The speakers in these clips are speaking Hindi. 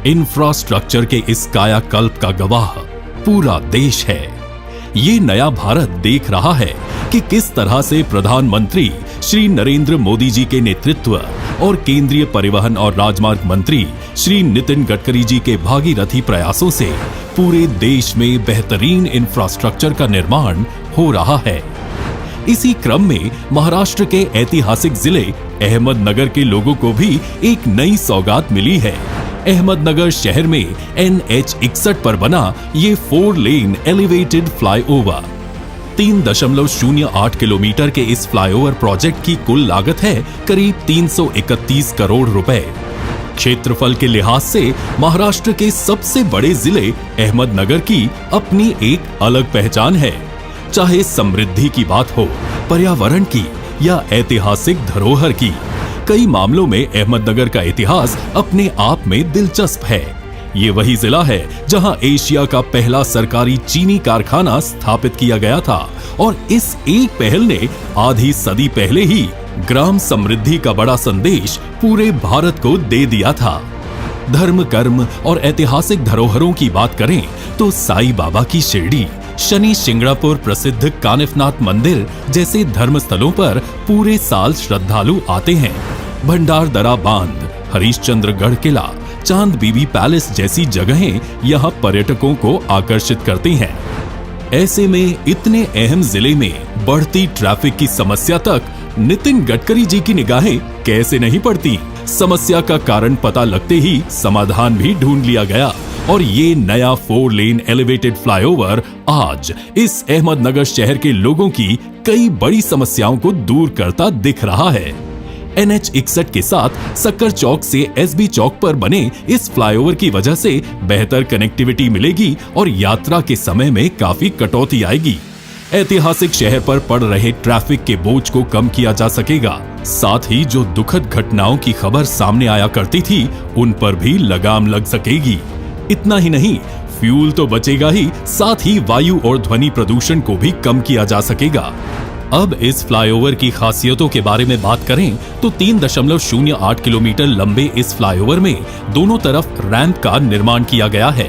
इंफ्रास्ट्रक्चर के इस कायाकल्प का गवाह पूरा देश है। ये नया भारत देख रहा है कि किस तरह से प्रधानमंत्री श्री नरेंद्र मोदी जी के नेतृत्व और केंद्रीय परिवहन और राजमार्ग मंत्री श्री नितिन गडकरी जी के भागीरथी प्रयासों से पूरे देश में बेहतरीन इंफ्रास्ट्रक्चर का निर्माण हो रहा है। इसी क्रम में महाराष्ट्र के ऐतिहासिक जिले अहमदनगर के लोगों को भी एक नई सौगात मिली है। अहमदनगर शहर में NH 61 पर बना ये 4 लेन एलिवेटेड फ्लाईओवर 3.08 किलोमीटर के इस फ्लाईओवर प्रोजेक्ट की कुल लागत है करीब 331 करोड़ रुपए। क्षेत्रफल के लिहाज से महाराष्ट्र के सबसे बड़े जिले अहमदनगर की अपनी एक अलग पहचान है। चाहे समृद्धि की बात हो, पर्यावरण की या ऐतिहासिक धरोहर की, कई मामलों में अहमदनगर का इतिहास अपने आप में दिलचस्प है। ये वही जिला है जहां एशिया का पहला सरकारी चीनी कारखाना स्थापित किया गया था और इस एक पहल ने आधी सदी पहले ही ग्राम समृद्धि का बड़ा संदेश पूरे भारत को दे दिया था। धर्म, कर्म और ऐतिहासिक धरोहरों की बात करें तो साईं बाबा की शिरडी, शनि शिंगणापुर प्रसिद्ध कानिफनाथ मंदिर जैसे धर्मस्थलों पर पूरे साल श्रद्धालु आते हैं। भंडारदरा बांध, हरिश्चंद्रगढ़ किला, चांद बीबी पैलेस जैसी जगहें यहाँ पर्यटकों को आकर्षित करती हैं। ऐसे में इतने अहम जिले में बढ़ती ट्रैफिक की समस्या तक नितिन गडकरी जी की निगाहें कैसे नहीं पड़ती। समस्या का कारण पता लगते ही समाधान भी ढूंढ लिया गया और ये नया 4 लेन एलिवेटेड फ्लाईओवर आज इस अहमदनगर शहर के लोगों की कई बड़ी समस्याओं को दूर करता दिख रहा है। NH 61 के साथ सक्कर चौक से SB चौक पर बने इस फ्लाईओवर की वजह से बेहतर कनेक्टिविटी मिलेगी और यात्रा के समय में काफी कटौती आएगी। ऐतिहासिक शहर पर पड़ रहे ट्रैफिक के बोझ को कम किया जा सकेगा। साथ ही जो दुखद घटनाओं की खबर सामने आया करती थी, उन पर भी लगाम लग सकेगी। इतना ही नहीं, फ्यूल तो बचेगा ही, साथ ही वायु और ध्वनि प्रदूषण को भी कम किया जा सकेगा। अब इस फ्लाईओवर की खासियतों के बारे में बात करें तो 3.08 किलोमीटर लंबे इस फ्लाईओवर में दोनों तरफ रैंप का निर्माण किया गया है।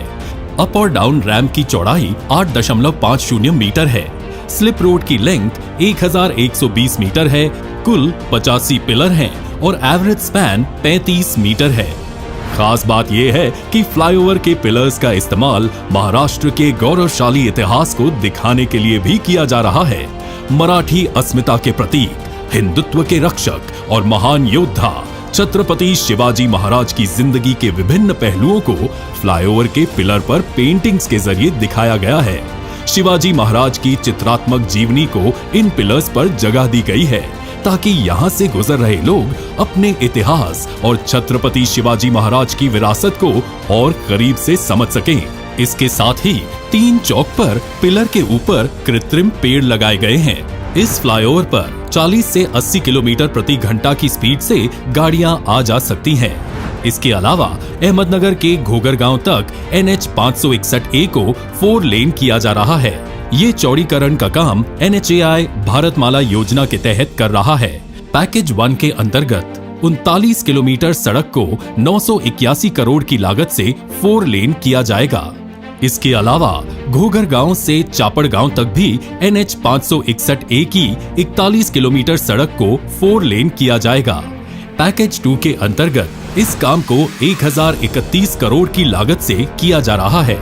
अप और डाउन रैंप की चौड़ाई 8.50 मीटर है। स्लिप रोड की लेंथ 1120 मीटर है। कुल 85 पिलर हैं और एवरेज स्पैन 35 मीटर है। खास बात यह है कि फ्लाईओवर के पिलर्स का इस्तेमाल महाराष्ट्र के गौरवशाली इतिहास को दिखाने के लिए भी किया जा रहा है। मराठी अस्मिता के प्रतीक, हिंदुत्व के रक्षक और महान योद्धा छत्रपति शिवाजी महाराज की जिंदगी के विभिन्न पहलुओं को फ्लाईओवर के पिलर पर पेंटिंग्स के जरिए दिखाया गया है। शिवाजी महाराज की चित्रात्मक जीवनी को इन पिलर्स पर जगह दी गई है ताकि यहाँ से गुजर रहे लोग अपने इतिहास और छत्रपति शिवाजी महाराज की विरासत को और करीब से समझ सकें। इसके साथ ही 3 चौक पर पिलर के ऊपर कृत्रिम पेड़ लगाए गए हैं। इस फ्लाईओवर पर 40 से 80 किलोमीटर प्रति घंटा की स्पीड से गाड़ियां आ जा सकती हैं। इसके अलावा अहमदनगर के घोगर गांव तक NH 561A को 4 लेन किया जा रहा है। ये चौड़ीकरण का काम NHAI भारतमाला योजना के तहत कर रहा है। पैकेज 1 के अंतर्गत 39 किलोमीटर सड़क को 981 करोड़ की लागत से 4 लेन किया जाएगा। इसके अलावा घोगर गांव से चापड़ गांव तक भी NH 561A की 41 किलोमीटर सड़क को 4 लेन किया जाएगा। पैकेज 2 के अंतर्गत इस काम को 1031 करोड़ की लागत से किया जा रहा है।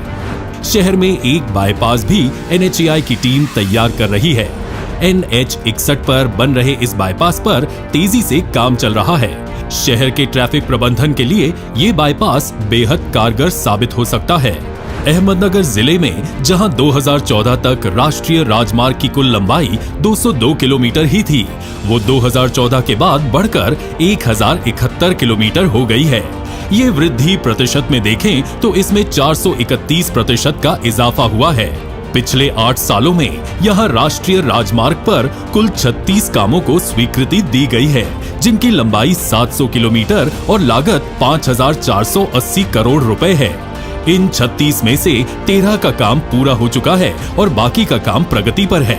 शहर में एक बाईपास भी NHAI की टीम तैयार कर रही है। NH 61 पर बन रहे इस बाईपास पर तेजी से काम चल रहा है। शहर के ट्रैफिक प्रबंधन के लिए ये बाईपास बेहद कारगर साबित हो सकता है। अहमदनगर जिले में जहां 2014 तक राष्ट्रीय राजमार्ग की कुल लंबाई 202 किलोमीटर ही थी, वो 2014 के बाद बढ़कर 1071 किलोमीटर हो गई है। ये वृद्धि प्रतिशत में देखें तो इसमें 431% का इजाफा हुआ है। पिछले 8 सालों में यहाँ राष्ट्रीय राजमार्ग पर कुल 36 कामों को स्वीकृति दी गई है, जिनकी लंबाई 700 किलोमीटर और लागत 5480 करोड़ रुपए है। इन 36 में से 13 का काम पूरा हो चुका है और बाकी का काम प्रगति पर है।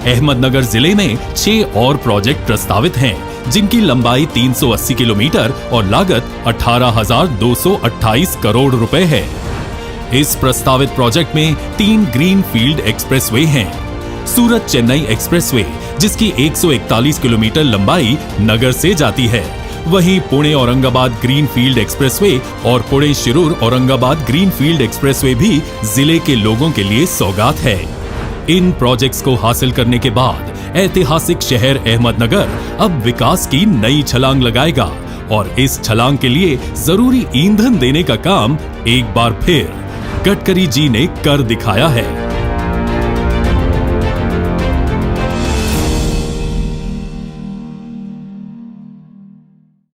अहमदनगर जिले में 6 और प्रोजेक्ट प्रस्तावित हैं, जिनकी लंबाई 380 किलोमीटर और लागत 18,228 करोड़ रुपए है। इस प्रस्तावित प्रोजेक्ट में 3 ग्रीन फील्ड एक्सप्रेसवे हैं। सूरत चेन्नई एक्सप्रेसवे, जिसकी 141 किलोमीटर लंबाई नगर से जाती है, वहीं Pune Aurangabad greenfield expressway और Pune Shirur Aurangabad greenfield expressway भी जिले के लोगों के लिए सौगात है। इन प्रोजेक्ट्स को हासिल करने के बाद ऐतिहासिक शहर अहमदनगर अब विकास की नई छलांग लगाएगा और इस छलांग के लिए जरूरी ईंधन देने का काम एक बार फिर गडकरी जी ने कर दिखाया है।